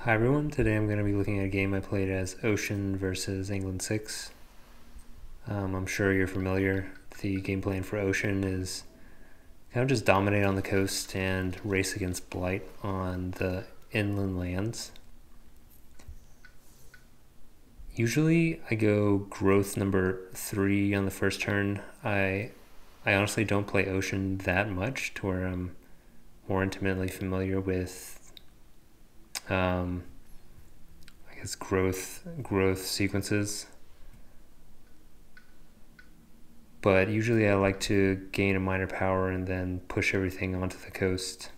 Hi everyone, today I'm going to be looking at a game I played as Ocean versus England 6. I'm sure you're familiar. The game plan for Ocean is kind of just dominate on the coast and race against Blight on the inland lands. Usually I go growth number 3 on the first turn. I honestly don't play Ocean that much to where I'm more intimately familiar with I guess growth sequences. But usually I like to gain a minor power and then push everything onto the coast.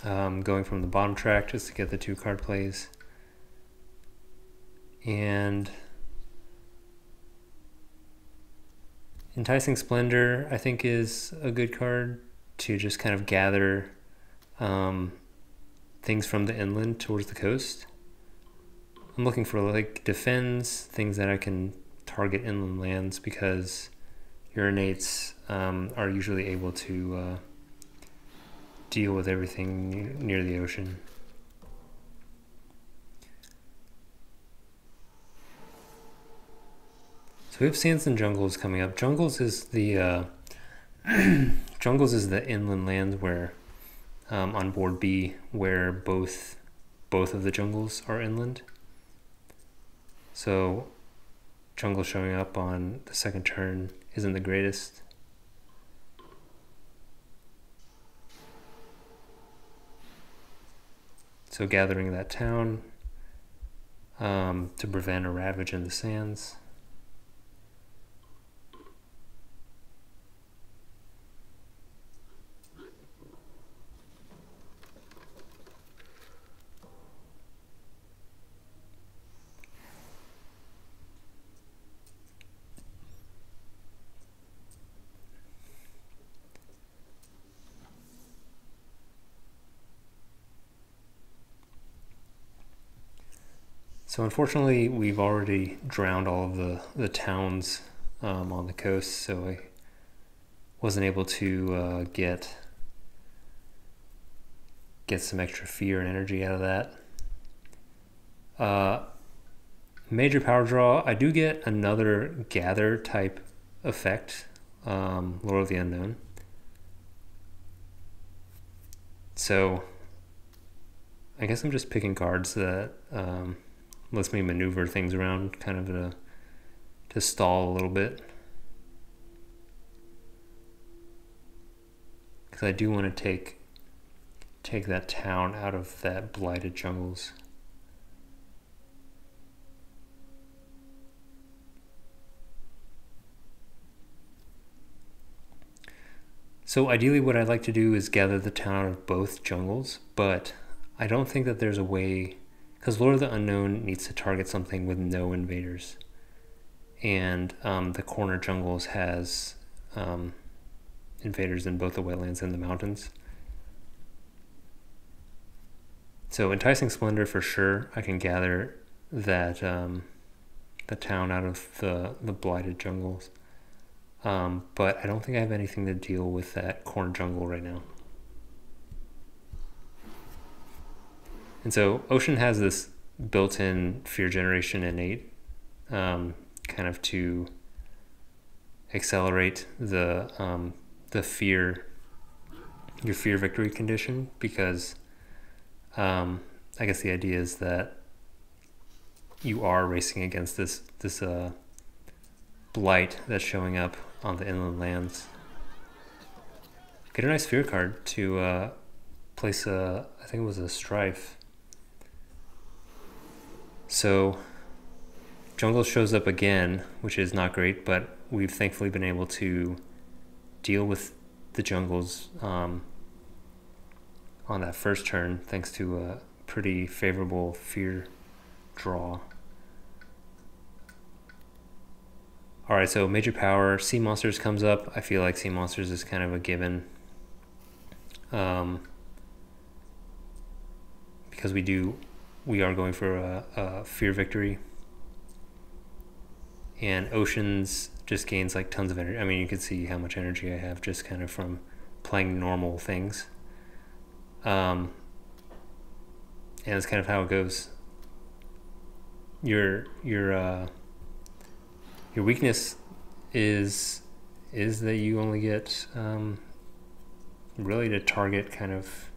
Going from the bottom track just to get the 2 card plays. And Enticing Splendor I think is a good card to just kind of gather things from the inland towards the coast. I'm looking for like defends, things that I can target inland lands because Urinates are usually able to deal with everything near the ocean. So we have Sands and Jungles coming up. Jungles is the Jungles is the inland land where on board B where both of the jungles are inland. So jungle showing up on the second turn isn't the greatest. So gathering that town to prevent a ravage in the sands. So unfortunately, we've already drowned all of the towns on the coast, so I wasn't able to get some extra fear and energy out of that. Major power draw, I do get another gather type effect, Lord of the Unknown. So I guess I'm just picking cards that lets me maneuver things around kind of to stall a little bit. Because I do want to take that town out of that blighted jungles. So ideally what I'd like to do is gather the town out of both jungles, but I don't think that there's a way, because Lord of the Unknown needs to target something with no invaders. And the corner jungles has invaders in both the wetlands and the mountains. So Enticing Splendor for sure, I can gather that the town out of the blighted jungles. But I don't think I have anything to deal with that corner jungle right now. And so Ocean has this built-in fear generation innate, kind of to accelerate the fear, your fear victory condition, because I guess the idea is that you are racing against this blight that's showing up on the inland lands. Get a nice fear card to place I think it was a strife. So jungle shows up again, which is not great, but we've thankfully been able to deal with the jungles on that first turn thanks to a pretty favorable fear draw. Alright, so major power, Sea Monsters comes up. I feel like Sea Monsters is kind of a given. Because we are going for a fear victory. And Oceans just gains like tons of energy. I mean, you can see how much energy I have just kind of from playing normal things. And that's kind of how it goes. Your weakness is that you only get really to target kind of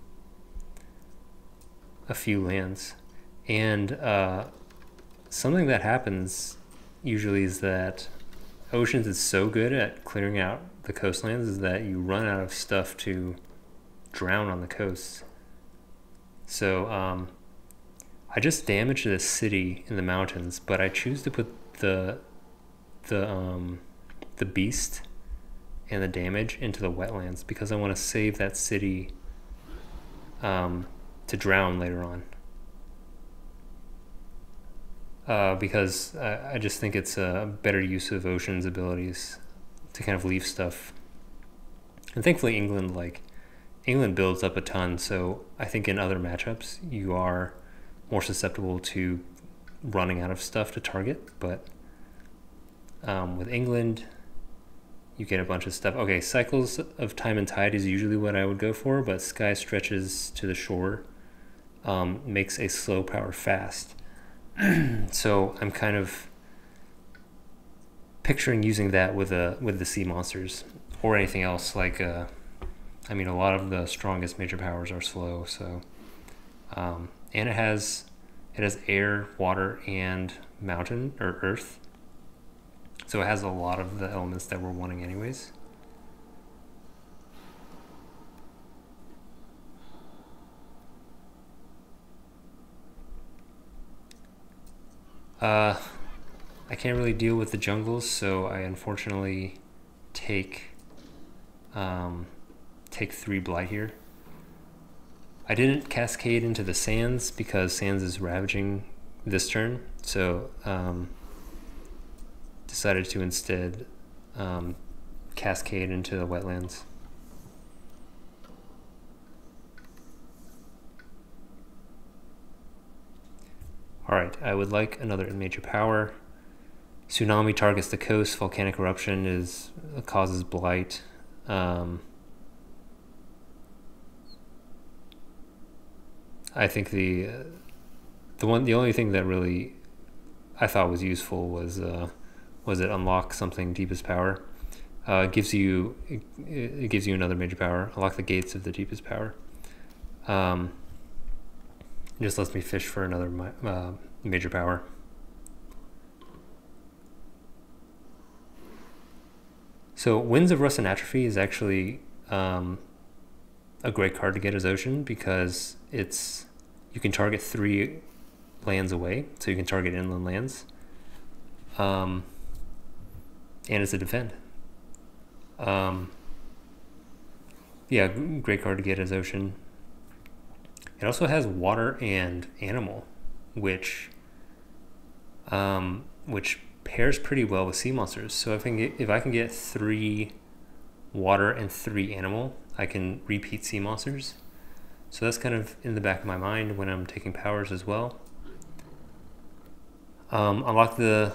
a few lands. And something that happens usually is that Oceans is so good at clearing out the coastlands is that you run out of stuff to drown on the coasts. So I just damaged this city in the mountains, but I choose to put the beast and the damage into the wetlands because I want to save that city to drown later on. Because I just think it's a better use of Ocean's abilities to kind of leave stuff. And thankfully England builds up a ton, so I think in other matchups you are more susceptible to running out of stuff to target, but with England you get a bunch of stuff. Okay, Cycles of Time and Tide is usually what I would go for, but Sky Stretches to the Shore makes a slow power fast. So I'm kind of picturing using that with the sea monsters or anything else. Like I mean, a lot of the strongest major powers are slow. So and it has air, water, and mountain or earth. So it has a lot of the elements that we're wanting anyways. I can't really deal with the jungles, so I unfortunately take 3 Blight here. I didn't cascade into the Sands because Sands is ravaging this turn, so decided to instead cascade into the wetlands. Alright, I would like another major power. Tsunami targets the coast. Volcanic eruption causes blight. I think the only thing that really I thought was useful was it unlock something Deepest Power. It gives you another major power. Unlock the gates of the Deepest Power. It just lets me fish for another major power. So Winds of Rust and Atrophy is actually a great card to get as Ocean because you can target 3 lands away, so you can target inland lands, and it's a defend. Yeah, great card to get as Ocean. It also has water and animal, which pairs pretty well with sea monsters. So if I can get 3 water and 3 animal, I can repeat sea monsters. So that's kind of in the back of my mind when I'm taking powers as well. Unlock the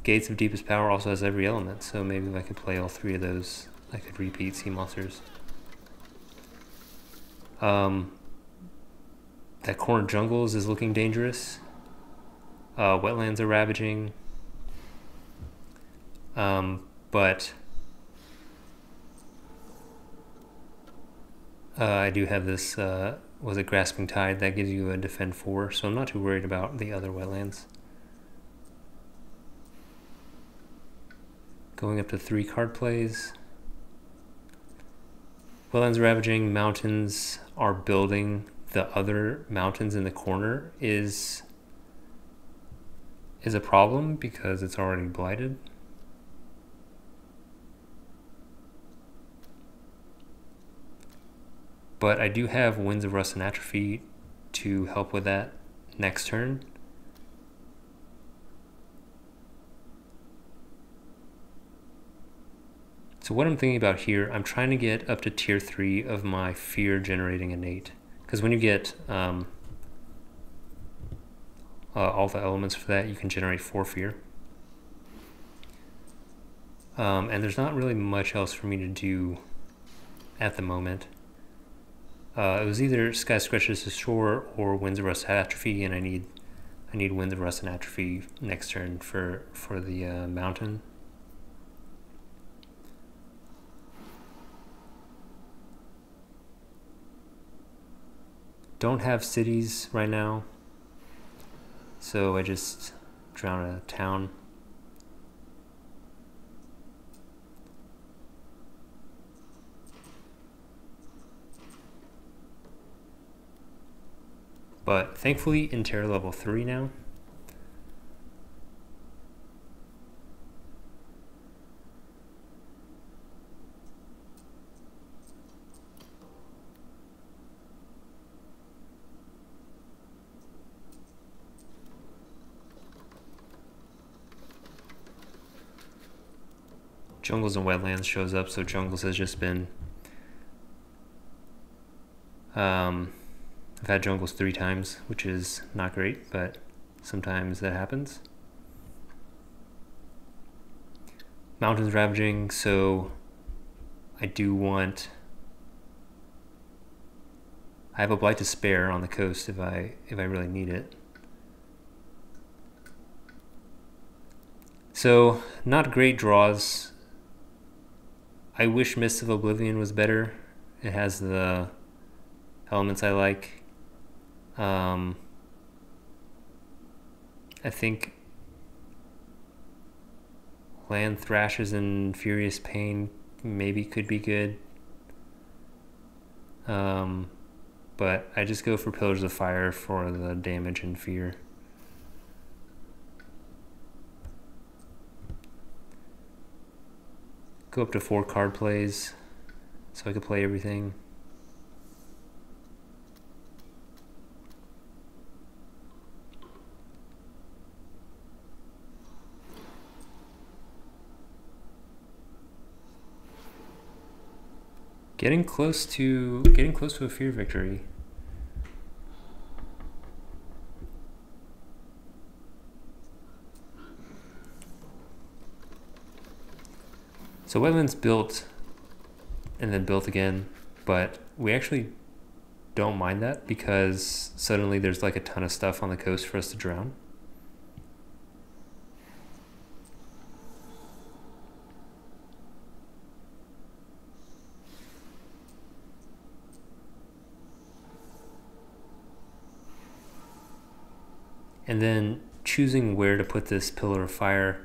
Gates of Deepest Power also has every element, so maybe if I could play all 3 of those, I could repeat sea monsters. That Corner Jungles is looking dangerous. Wetlands are ravaging. But I do have this, was it Grasping Tide? That gives you a defend 4, so I'm not too worried about the other wetlands. Going up to 3 card plays. Wetlands ravaging, mountains are building. The other mountains in the corner is a problem because it's already blighted. But I do have Winds of Rust and Atrophy to help with that next turn. So what I'm thinking about here, I'm trying to get up to tier 3 of my fear generating innate. Because when you get all the elements for that, you can generate 4 fear. And there's not really much else for me to do at the moment. It was either Sky Scratches the Shore or Winds of Rust Atrophy, and I need Winds of Rust and Atrophy next turn for the mountain. Don't have cities right now, so I just drown a town. But thankfully in Terra level 3 now. Jungles and Wetlands shows up, so Jungles has just been... I've had Jungles 3 times, which is not great, but sometimes that happens. Mountains Ravaging, so I do want... I have a Blight to spare on the coast if I really need it. So, not great draws. I wish Mists of Oblivion was better. It has the elements I like. I think Land Thrashes and Furious Pain maybe could be good. But I just go for Pillars of Fire for the damage and fear. Go up to 4 card plays so I could play everything. Getting close to a fear victory. So Wetlands built and then built again, but we actually don't mind that because suddenly there's like a ton of stuff on the coast for us to drown. And then choosing where to put this Pillar of Fire.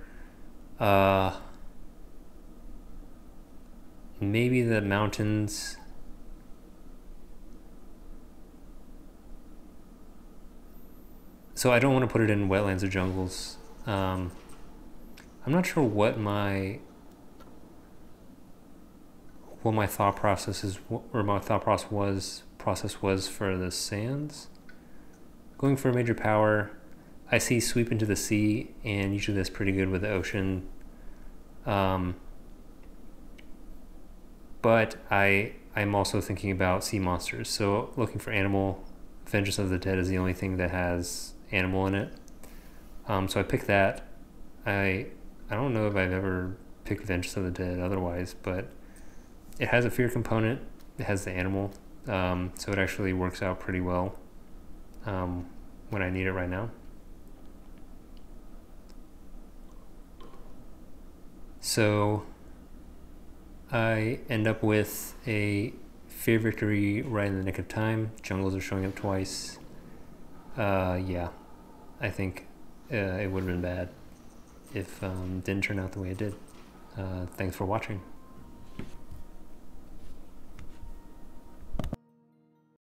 Maybe the mountains. So I don't want to put it in Wetlands or Jungles. I'm not sure what my thought process is, or my thought process was for the sands. Going for a major power. I see Sweep into the Sea, and usually that's pretty good with the ocean. But I'm also thinking about sea monsters, so looking for animal. Vengeance of the Dead is the only thing that has animal in it. So I picked that. I don't know if I've ever picked Vengeance of the Dead otherwise, but it has a fear component. It has the animal, so it actually works out pretty well when I need it right now. So I end up with a fear victory right in the nick of time. Jungles are showing up twice. Yeah, I think it would have been bad if it didn't turn out the way it did. Thanks for watching.